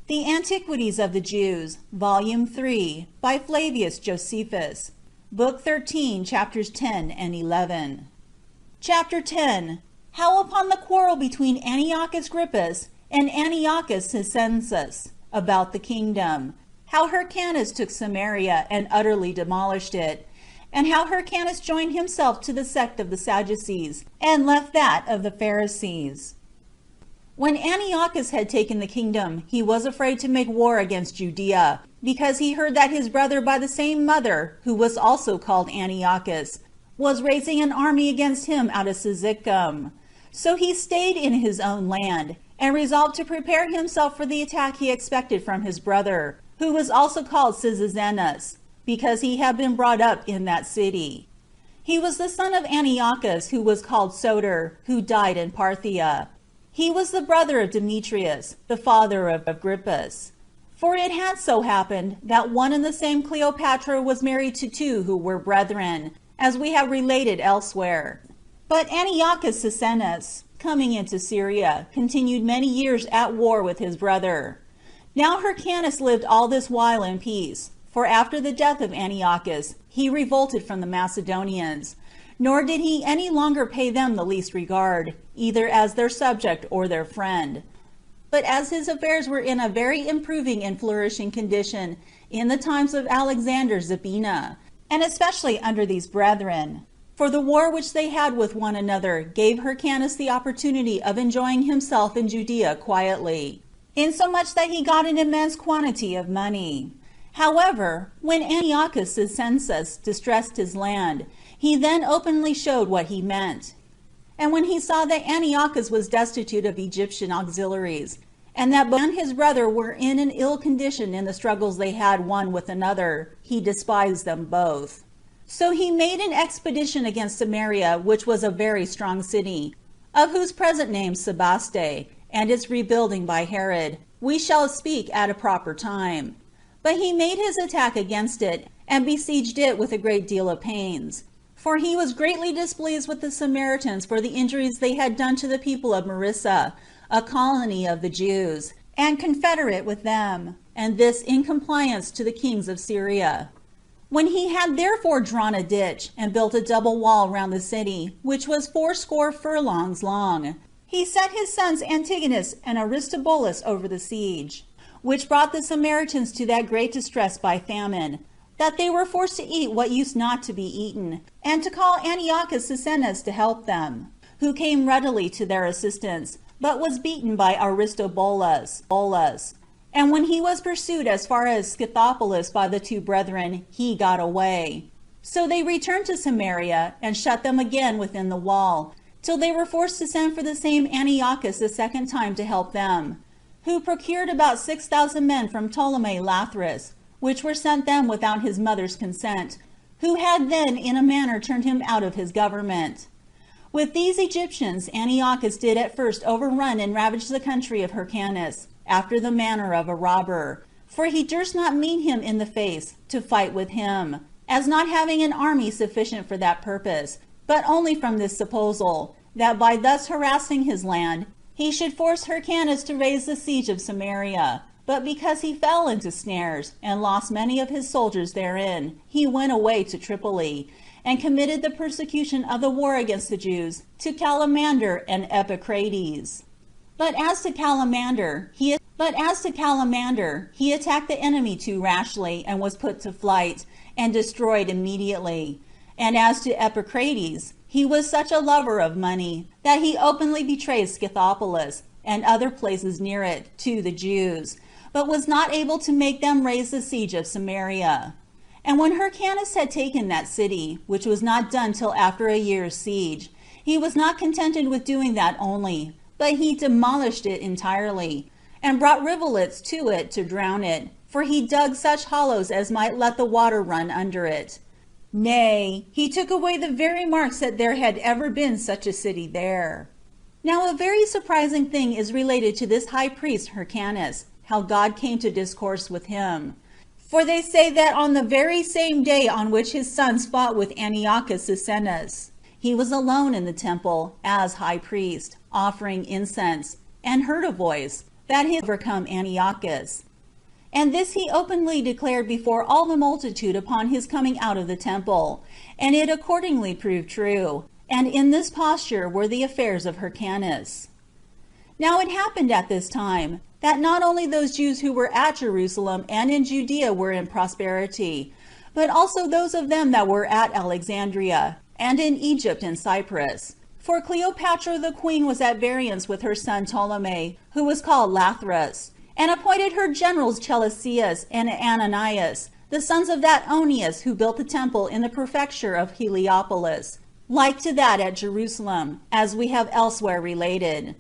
The Antiquities of the Jews, Volume 3, by Flavius Josephus, Book 13, Chapters 10 and 11. Chapter 10. How upon the quarrel between Antiochus Grypus and Antiochus Cyzicenus about the kingdom, how Hyrcanus took Samaria and utterly demolished it, and how Hyrcanus joined himself to the sect of the Sadducees and left that of the Pharisees. When Antiochus had taken the kingdom, he was afraid to make war against Judea, because he heard that his brother by the same mother, who was also called Antiochus, was raising an army against him out of Cyzicum. So he stayed in his own land, and resolved to prepare himself for the attack he expected from his brother, who was also called Cyzicenus, because he had been brought up in that city. He was the son of Antiochus, who was called Soter, who died in Parthia. He was the brother of Demetrius, the father of Grypus. For it had so happened that one and the same Cleopatra was married to two who were brethren, as we have related elsewhere. But Antiochus Cyzicenus, coming into Syria, continued many years at war with his brother. Now Hyrcanus lived all this while in peace, for after the death of Antiochus he revolted from the Macedonians, nor did he any longer pay them the least regard, either as their subject or their friend. But as his affairs were in a very improving and flourishing condition in the times of Alexander Zabina, and especially under these brethren, for the war which they had with one another gave Hyrcanus the opportunity of enjoying himself in Judea quietly, insomuch that he got an immense quantity of money. However, when Antiochus Cyzicenus distressed his land, he then openly showed what he meant. And when he saw that Antiochus was destitute of Egyptian auxiliaries, and that both his brother were in an ill condition in the struggles they had one with another, he despised them both. So he made an expedition against Samaria, which was a very strong city, of whose present name Sebaste, and its rebuilding by Herod, we shall speak at a proper time. But he made his attack against it, and besieged it with a great deal of pains. For he was greatly displeased with the Samaritans for the injuries they had done to the people of Marissa, a colony of the Jews, and confederate with them, and this in compliance to the kings of Syria. When he had therefore drawn a ditch, and built a double wall round the city, which was 80 furlongs long, he set his sons Antigonus and Aristobulus over the siege, which brought the Samaritans to that great distress by famine, that they were forced to eat what used not to be eaten, and to call Antiochus Cyzicenus to help them, who came readily to their assistance, but was beaten by Aristobulus. And when he was pursued as far as Scythopolis by the two brethren, he got away. So they returned to Samaria, and shut them again within the wall, till they were forced to send for the same Antiochus a second time to help them, who procured about 6,000 men from Ptolemy Lathyrus, which were sent them without his mother's consent, who had then in a manner turned him out of his government. With these Egyptians Antiochus did at first overrun and ravage the country of Hyrcanus, after the manner of a robber, for he durst not meet him in the face to fight with him, as not having an army sufficient for that purpose, but only from this supposal, that by thus harassing his land, he should force Hyrcanus to raise the siege of Samaria. But because he fell into snares, and lost many of his soldiers therein, he went away to Tripoli, and committed the persecution of the war against the Jews to Calamander and Epicrates. But as to Calamander, he attacked the enemy too rashly, and was put to flight, and destroyed immediately. And as to Epicrates, he was such a lover of money, that he openly betrayed Scythopolis, and other places near it, to the Jews, but was not able to make them raise the siege of Samaria. And when Hyrcanus had taken that city, which was not done till after a year's siege, he was not contented with doing that only, but he demolished it entirely, and brought rivulets to it to drown it, for he dug such hollows as might let the water run under it. Nay, he took away the very marks that there had ever been such a city there. Now a very surprising thing is related to this high priest Hyrcanus, how God came to discourse with him. For they say that on the very same day on which his sons fought with Antiochus Cyzicenus, he was alone in the temple, as high priest, offering incense, and heard a voice, that he had overcome Antiochus. And this he openly declared before all the multitude upon his coming out of the temple, and it accordingly proved true. And in this posture were the affairs of Hyrcanus. Now it happened at this time, that not only those Jews who were at Jerusalem and in Judea were in prosperity, but also those of them that were at Alexandria, and in Egypt and Cyprus. For Cleopatra the queen was at variance with her son Ptolemy, who was called Lathyrus, and appointed her generals Chelcias and Ananias, the sons of that Onias who built the temple in the prefecture of Heliopolis, like to that at Jerusalem, as we have elsewhere related.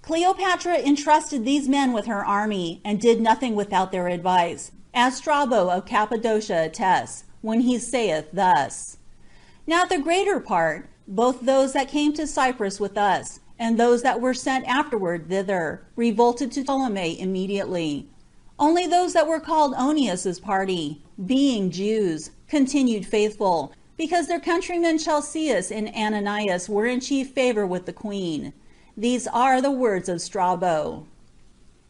Cleopatra entrusted these men with her army, and did nothing without their advice, as Strabo of Cappadocia attests, when he saith thus: Now the greater part, both those that came to Cyprus with us, and those that were sent afterward thither, revolted to Ptolemy immediately. Only those that were called Onias's party, being Jews, continued faithful, because their countrymen Chelcias and Ananias were in chief favor with the queen. These are the words of Strabo.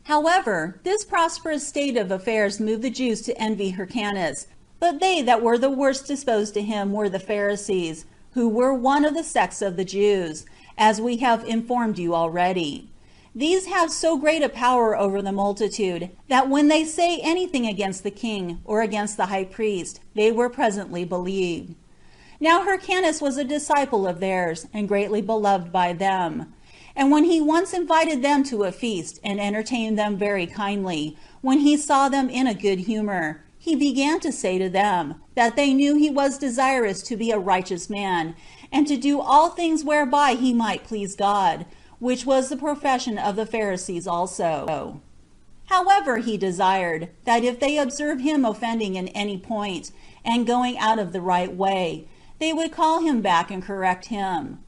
However, this prosperous state of affairs moved the Jews to envy Hyrcanus, but they that were the worst disposed to him were the Pharisees, who were one of the sects of the Jews, as we have informed you already. These have so great a power over the multitude, that when they say anything against the king or against the high priest, they were presently believed. Now Hyrcanus was a disciple of theirs, and greatly beloved by them. And when he once invited them to a feast, and entertained them very kindly, when he saw them in a good humor, he began to say to them, that they knew he was desirous to be a righteous man, and to do all things whereby he might please God, which was the profession of the Pharisees also. However, he desired, that if they observed him offending in any point, and going out of the right way, they would call him back and correct him.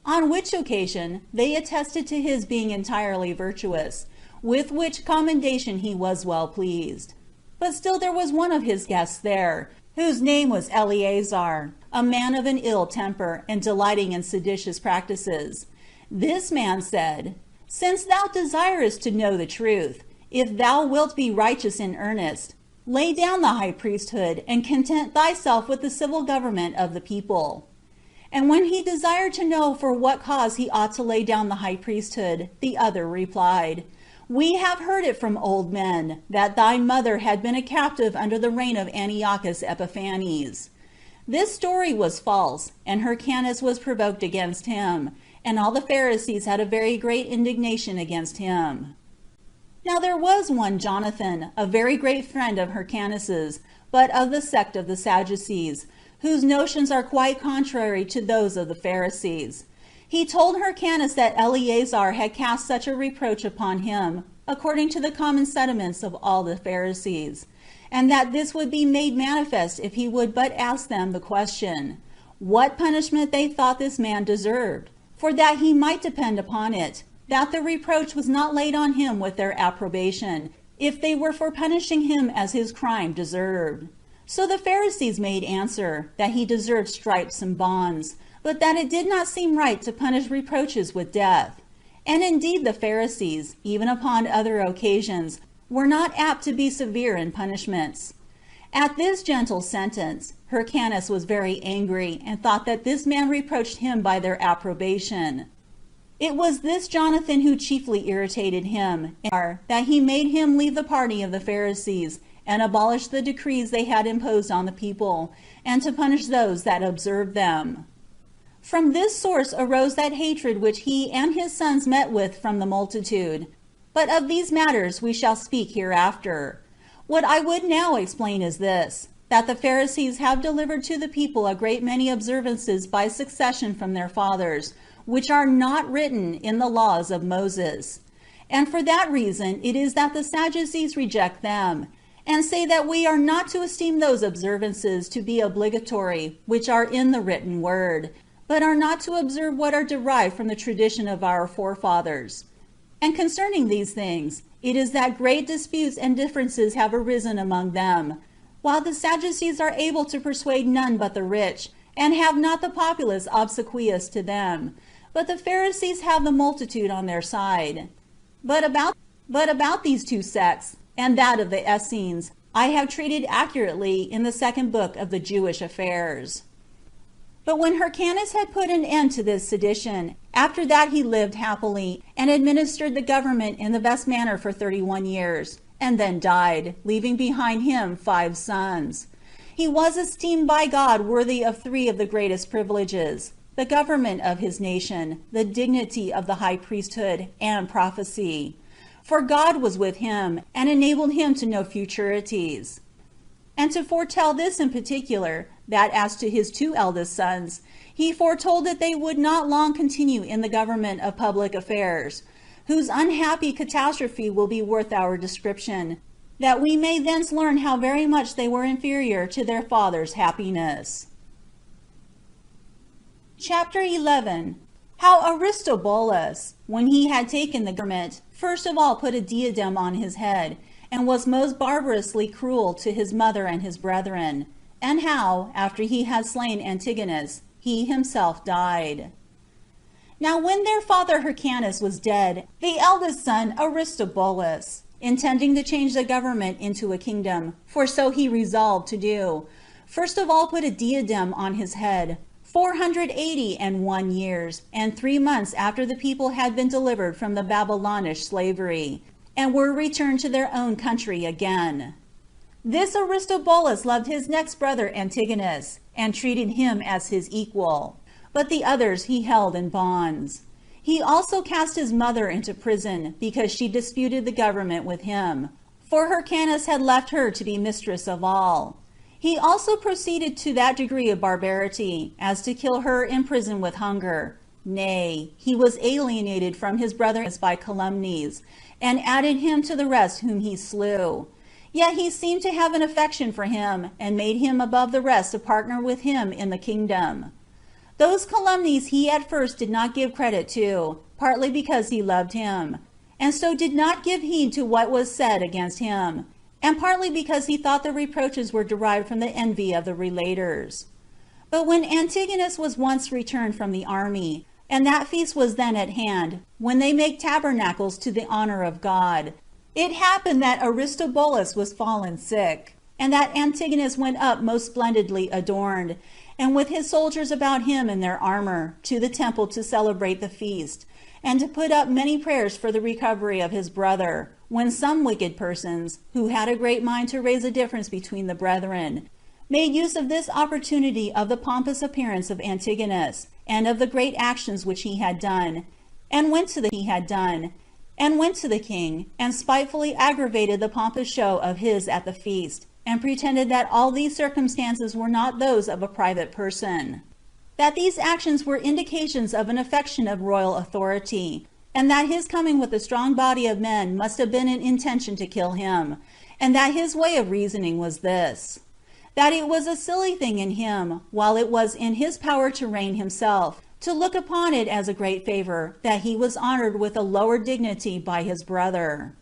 On which occasion they attested to his being entirely virtuous, with which commendation he was well pleased. But still there was one of his guests there, whose name was Eleazar, a man of an ill temper, and delighting in seditious practices. This man said, Since thou desirest to know the truth, if thou wilt be righteous in earnest, lay down the high priesthood, and content thyself with the civil government of the people. And when he desired to know for what cause he ought to lay down the high priesthood, the other replied, We have heard it from old men, that thy mother had been a captive under the reign of Antiochus Epiphanes. This story was false, and Hyrcanus was provoked against him, and all the Pharisees had a very great indignation against him. Now there was one Jonathan, a very great friend of Hyrcanus's, but of the sect of the Sadducees, whose notions are quite contrary to those of the Pharisees. He told Hyrcanus that Eleazar had cast such a reproach upon him, according to the common sentiments of all the Pharisees, and that this would be made manifest if he would but ask them the question, what punishment they thought this man deserved, for that he might depend upon it, that the reproach was not laid on him with their approbation, if they were for punishing him as his crime deserved. So the Pharisees made answer, that he deserved stripes and bonds, but that it did not seem right to punish reproaches with death. And indeed the Pharisees, even upon other occasions, were not apt to be severe in punishments. At this gentle sentence, Hyrcanus was very angry, and thought that this man reproached him by their approbation. It was this Jonathan who chiefly irritated him, that he made him leave the party of the Pharisees, and abolish the decrees they had imposed on the people, and to punish those that observed them. From this source arose that hatred which he and his sons met with from the multitude. But of these matters we shall speak hereafter. What I would now explain is this, that the Pharisees have delivered to the people a great many observances by succession from their fathers, which are not written in the laws of Moses. And for that reason it is that the Sadducees reject them, and say that we are not to esteem those observances to be obligatory which are in the written word, but are not to observe what are derived from the tradition of our forefathers. And concerning these things, it is that great disputes and differences have arisen among them, while the Sadducees are able to persuade none but the rich, and have not the populace obsequious to them, but the Pharisees have the multitude on their side. But about But about these two sects, and that of the Essenes, I have treated accurately in the second book of the Jewish Affairs. But when Hyrcanus had put an end to this sedition, after that he lived happily, and administered the government in the best manner for 31 years, and then died, leaving behind him 5 sons. He was esteemed by God worthy of 3 of the greatest privileges: the government of his nation, the dignity of the high priesthood, and prophecy. For God was with him, and enabled him to know futurities, and to foretell this in particular, that as to his 2 eldest sons, he foretold that they would not long continue in the government of public affairs, whose unhappy catastrophe will be worth our description, that we may thence learn how very much they were inferior to their father's happiness. Chapter 11. How Aristobulus, when he had taken the government, first of all put a diadem on his head, and was most barbarously cruel to his mother and his brethren, and how, after he had slain Antigonus, he himself died. Now when their father Hyrcanus was dead, the eldest son Aristobulus, intending to change the government into a kingdom, for so he resolved to do, first of all put a diadem on his head, 481 years, and 3 months after the people had been delivered from the Babylonish slavery, and were returned to their own country again. This Aristobulus loved his next brother Antigonus, and treated him as his equal, but the others he held in bonds. He also cast his mother into prison, because she disputed the government with him, for Hyrcanus had left her to be mistress of all. He also proceeded to that degree of barbarity, as to kill her in prison with hunger. Nay, he was alienated from his brothers by calumnies, and added him to the rest whom he slew. Yet he seemed to have an affection for him, and made him above the rest a partner with him in the kingdom. Those calumnies he at first did not give credit to, partly because he loved him, and so did not give heed to what was said against him, and partly because he thought the reproaches were derived from the envy of the relators. But when Antigonus was once returned from the army, and that feast was then at hand, when they make tabernacles to the honor of God, it happened that Aristobulus was fallen sick, and that Antigonus went up most splendidly adorned, and with his soldiers about him in their armor, to the temple to celebrate the feast, and to put up many prayers for the recovery of his brother, when some wicked persons, who had a great mind to raise a difference between the brethren, made use of this opportunity of the pompous appearance of Antigonus, and of the great actions which he had done, and went to the king, and spitefully aggravated the pompous show of his at the feast, and pretended that all these circumstances were not those of a private person, that these actions were indications of an affection of royal authority, and that his coming with a strong body of men must have been an intention to kill him, and that his way of reasoning was this: that it was a silly thing in him, while it was in his power to reign himself, to look upon it as a great favor that he was honored with a lower dignity by his brother.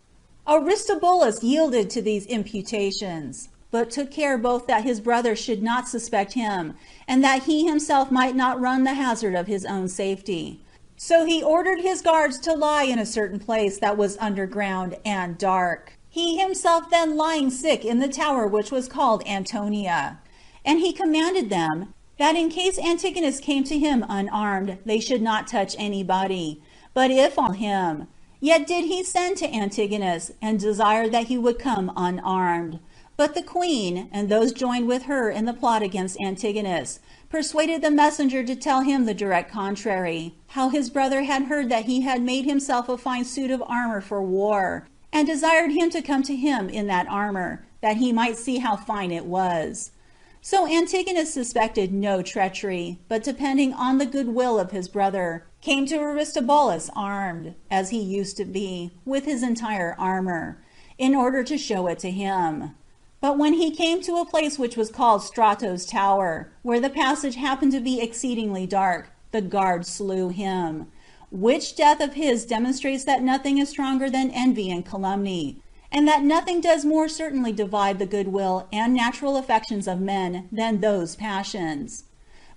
Aristobulus yielded to these imputations, but took care both that his brother should not suspect him, and that he himself might not run the hazard of his own safety. So he ordered his guards to lie in a certain place that was underground and dark, he himself then lying sick in the tower which was called Antonia. And he commanded them, that in case Antigonus came to him unarmed, they should not touch anybody, but if on him. Yet did he send to Antigonus, and desired that he would come unarmed. But the queen, and those joined with her in the plot against Antigonus, persuaded the messenger to tell him the direct contrary, how his brother had heard that he had made himself a fine suit of armor for war, and desired him to come to him in that armor, that he might see how fine it was. So Antigonus suspected no treachery, but depending on the good will of his brother, came to Aristobulus armed, as he used to be, with his entire armor, in order to show it to him. But when he came to a place which was called Strato's Tower, where the passage happened to be exceedingly dark, the guard slew him. Which death of his demonstrates that nothing is stronger than envy and calumny, and that nothing does more certainly divide the goodwill and natural affections of men than those passions.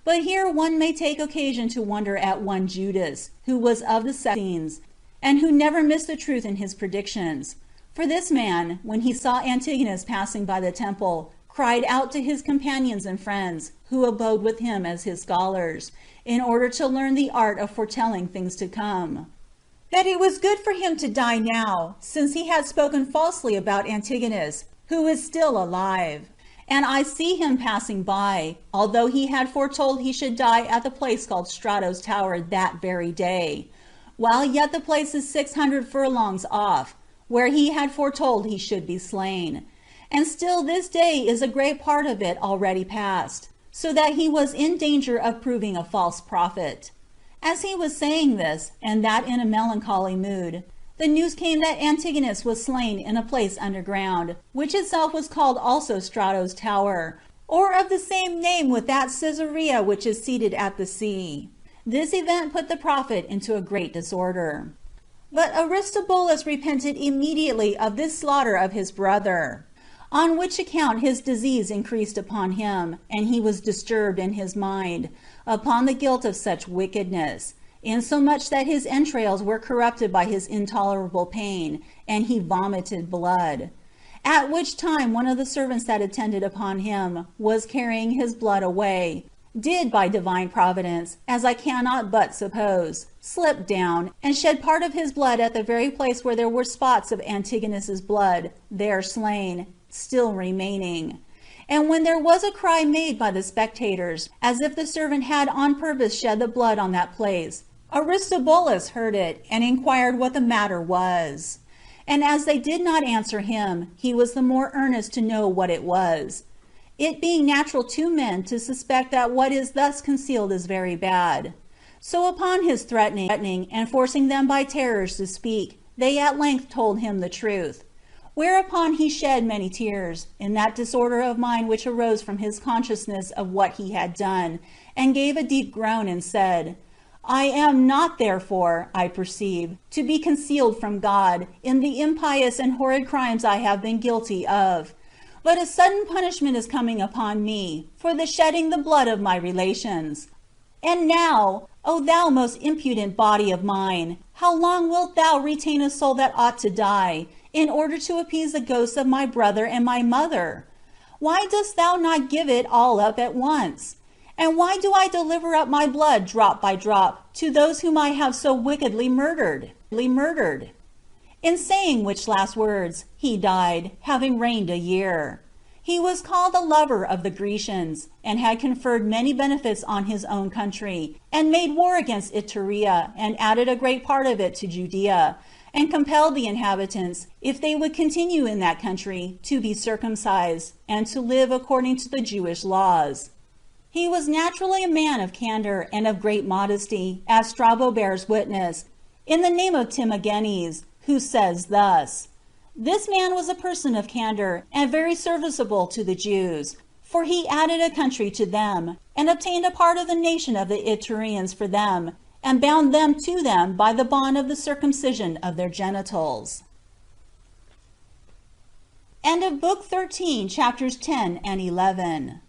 But here one may take occasion to wonder at one Judas, who was of the Sects, and who never missed the truth in his predictions. For this man, when he saw Antigonus passing by the temple, cried out to his companions and friends, who abode with him as his scholars, in order to learn the art of foretelling things to come, that it was good for him to die now, since he had spoken falsely about Antigonus, who is still alive. And I see him passing by, although he had foretold he should die at the place called Strato's Tower that very day, while yet the place is 600 furlongs off, where he had foretold he should be slain. And still this day is a great part of it already past, so that he was in danger of proving a false prophet. As he was saying this, and that in a melancholy mood, the news came that Antigonus was slain in a place underground, which itself was called also Strato's Tower, or of the same name with that Caesarea which is seated at the sea. This event put the prophet into a great disorder. But Aristobulus repented immediately of this slaughter of his brother, on which account his disease increased upon him, and he was disturbed in his mind, upon the guilt of such wickedness, insomuch that his entrails were corrupted by his intolerable pain, and he vomited blood. At which time one of the servants that attended upon him was carrying his blood away, did by divine providence, as I cannot but suppose, slip down, and shed part of his blood at the very place where there were spots of Antigonus's blood, there slain, still remaining. And when there was a cry made by the spectators, as if the servant had on purpose shed the blood on that place, Aristobulus heard it, and inquired what the matter was. And as they did not answer him, he was the more earnest to know what it was, it being natural to men to suspect that what is thus concealed is very bad. So upon his threatening and forcing them by terrors to speak, they at length told him the truth. Whereupon he shed many tears, in that disorder of mind which arose from his consciousness of what he had done, and gave a deep groan, and said, I am not therefore, I perceive, to be concealed from God in the impious and horrid crimes I have been guilty of, but a sudden punishment is coming upon me for the shedding the blood of my relations. And now, O thou most impudent body of mine, how long wilt thou retain a soul that ought to die, in order to appease the ghosts of my brother and my mother? Why dost thou not give it all up at once? And why do I deliver up my blood drop by drop to those whom I have so wickedly murdered? In saying which last words, he died, having reigned a year. He was called a lover of the Grecians, and had conferred many benefits on his own country, and made war against Iturea, and added a great part of it to Judea, and compelled the inhabitants, if they would continue in that country, to be circumcised, and to live according to the Jewish laws. He was naturally a man of candor and of great modesty, as Strabo bears witness, in the name of Timagenes, who says thus, This man was a person of candor, and very serviceable to the Jews, for he added a country to them, and obtained a part of the nation of the Itureans for them, and bound them to them by the bond of the circumcision of their genitals. End of Book 13, chapters 10 and 11.